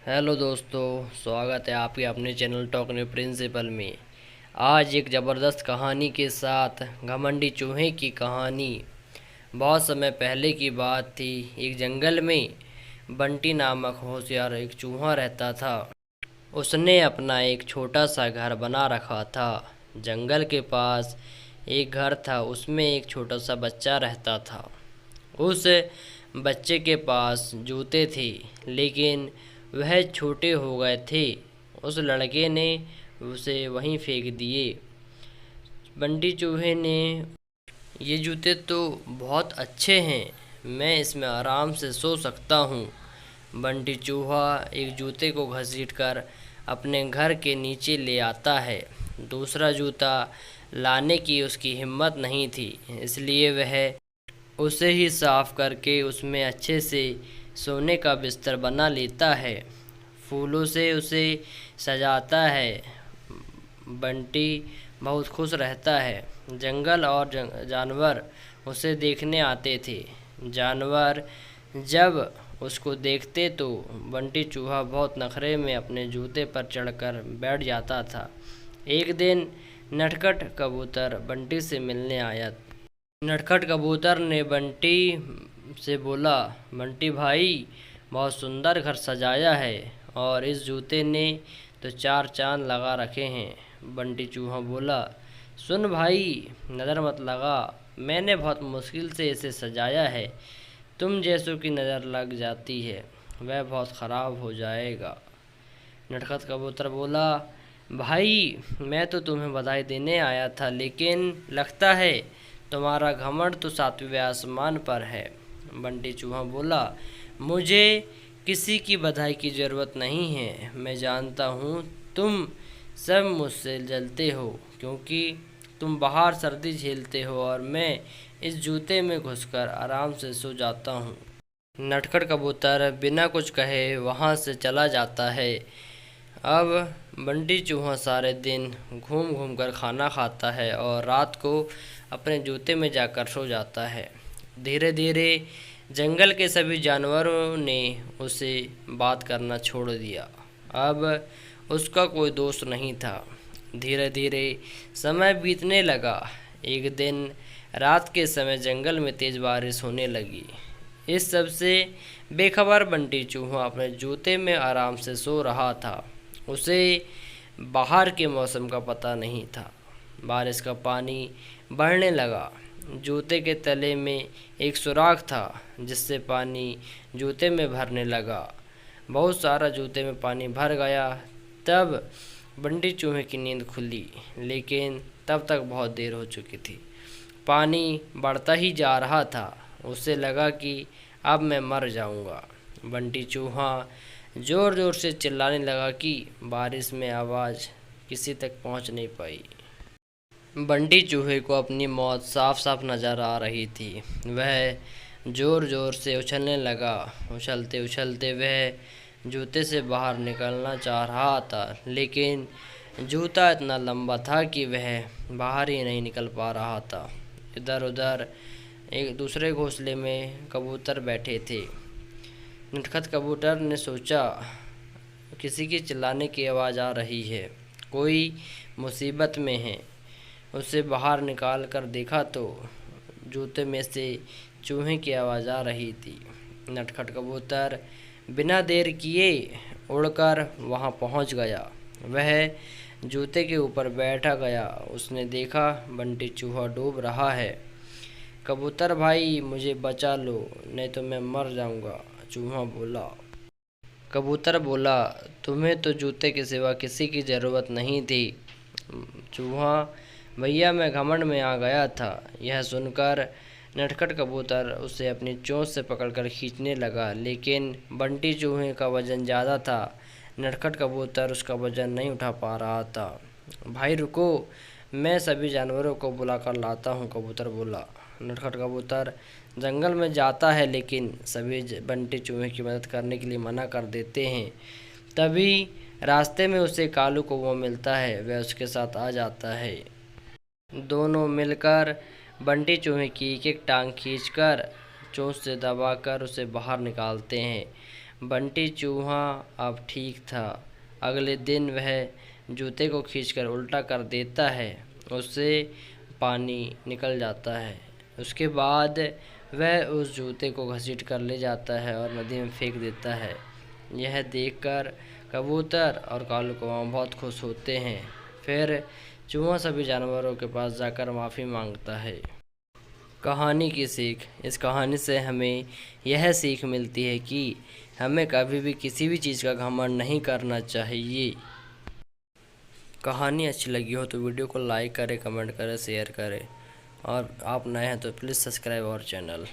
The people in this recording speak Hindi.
हेलो दोस्तों, स्वागत है आपके अपने चैनल टॉक न्यू प्रिंसिपल में। आज एक ज़बरदस्त कहानी के साथ घमंडी चूहे की कहानी। बहुत समय पहले की बात थी। एक जंगल में बंटी नामक होशियार एक चूहा रहता था। उसने अपना एक छोटा सा घर बना रखा था। जंगल के पास एक घर था, उसमें एक छोटा सा बच्चा रहता था। उस बच्चे के पास जूते थे, लेकिन वह छोटे हो गए थे। उस लड़के ने उसे वहीं फेंक दिए। बंटी चूहे ने, ये जूते तो बहुत अच्छे हैं, मैं इसमें आराम से सो सकता हूँ। बंटी चूहा एक जूते को घसीटकर अपने घर के नीचे ले आता है। दूसरा जूता लाने की उसकी हिम्मत नहीं थी, इसलिए वह उसे ही साफ करके उसमें अच्छे से सोने का बिस्तर बना लेता है। फूलों से उसे सजाता है। बंटी बहुत खुश रहता है। जंगल और जानवर उसे देखने आते थे। जानवर जब उसको देखते तो बंटी चूहा बहुत नखरे में अपने जूते पर चढ़कर बैठ जाता था। एक दिन नटखट कबूतर बंटी से मिलने आया। नटखट कबूतर ने बंटी से बोला, बंटी भाई, बहुत सुंदर घर सजाया है और इस जूते ने तो चार चांद लगा रखे हैं। बंटी चूहा बोला, सुन भाई, नज़र मत लगा, मैंने बहुत मुश्किल से इसे सजाया है। तुम जैसों की नज़र लग जाती है वह बहुत ख़राब हो जाएगा। नटखट कबूतर बोला, भाई, मैं तो तुम्हें बधाई देने आया था, लेकिन लगता है तुम्हारा घमंड तो सातवें आसमान पर है। बंटी चूहा बोला, मुझे किसी की बधाई की ज़रूरत नहीं है। मैं जानता हूँ तुम सब मुझसे जलते हो, क्योंकि तुम बाहर सर्दी झेलते हो और मैं इस जूते में घुसकर आराम से सो जाता हूँ। नटखट कबूतर बिना कुछ कहे वहाँ से चला जाता है। अब बंटी चूहा सारे दिन घूम घूम कर खाना खाता है और रात को अपने जूते में जाकर सो जाता है। धीरे धीरे जंगल के सभी जानवरों ने उसे बात करना छोड़ दिया। अब उसका कोई दोस्त नहीं था। धीरे धीरे समय बीतने लगा। एक दिन रात के समय जंगल में तेज़ बारिश होने लगी। इस सब से बेखबर बंटी चूहा अपने जूते में आराम से सो रहा था। उसे बाहर के मौसम का पता नहीं था। बारिश का पानी बढ़ने लगा। जूते के तले में एक सुराख था, जिससे पानी जूते में भरने लगा। बहुत सारा जूते में पानी भर गया। तब बंटी चूहे की नींद खुली, लेकिन तब तक बहुत देर हो चुकी थी। पानी बढ़ता ही जा रहा था। उसे लगा कि अब मैं मर जाऊंगा। बंटी चूहा ज़ोर ज़ोर से चिल्लाने लगा कि बारिश में आवाज़ किसी तक पहुंच नहीं पाई। बंटी चूहे को अपनी मौत साफ साफ नज़र आ रही थी। वह ज़ोर ज़ोर से उछलने लगा। उछलते उछलते वह जूते से बाहर निकलना चाह रहा था, लेकिन जूता इतना लंबा था कि वह बाहर ही नहीं निकल पा रहा था। इधर उधर एक दूसरे घोंसले में कबूतर बैठे थे। नटखट कबूतर ने सोचा, किसी की चिल्लाने की आवाज़ आ रही है, कोई मुसीबत में है। उसे बाहर निकाल कर देखा तो जूते में से चूहे की आवाज़ आ रही थी। नटखट कबूतर बिना देर किए उड़कर वहां पहुंच गया। वह जूते के ऊपर बैठा गया। उसने देखा बंटी चूहा डूब रहा है। कबूतर भाई, मुझे बचा लो, नहीं तो मैं मर जाऊंगा, चूहा बोला। कबूतर बोला, तुम्हें तो जूते के सिवा किसी की ज़रूरत नहीं थी। चूहा भैया, मैं घमंड में आ गया था। यह सुनकर नटखट कबूतर उसे अपनी चोंच से पकड़कर खींचने लगा, लेकिन बंटी चूहे का वज़न ज़्यादा था। नटखट कबूतर उसका वज़न नहीं उठा पा रहा था। भाई रुको, मैं सभी जानवरों को बुलाकर लाता हूँ, कबूतर बोला। नटखट कबूतर जंगल में जाता है, लेकिन सभी बंटी चूहे की मदद करने के लिए मना कर देते हैं। तभी रास्ते में उसे कालू कौवा मिलता है। वह उसके साथ आ जाता है। दोनों मिलकर बंटी चूहे की एक एक टांग खींचकर चोंच से दबाकर उसे बाहर निकालते हैं। बंटी चूहा अब ठीक था। अगले दिन वह जूते को खींचकर उल्टा कर देता है, उससे पानी निकल जाता है। उसके बाद वह उस जूते को घसीट कर ले जाता है और नदी में फेंक देता है। यह देखकर कबूतर और कालू कौवा बहुत खुश होते हैं। फिर चूहा सभी जानवरों के पास जाकर माफ़ी मांगता है। कहानी की सीख। इस कहानी से हमें यह सीख मिलती है कि हमें कभी भी किसी भी चीज़ का घमंड नहीं करना चाहिए। कहानी अच्छी लगी हो तो वीडियो को लाइक करें, कमेंट करें, शेयर करें और आप नए हैं तो प्लीज़ सब्सक्राइब आवर चैनल।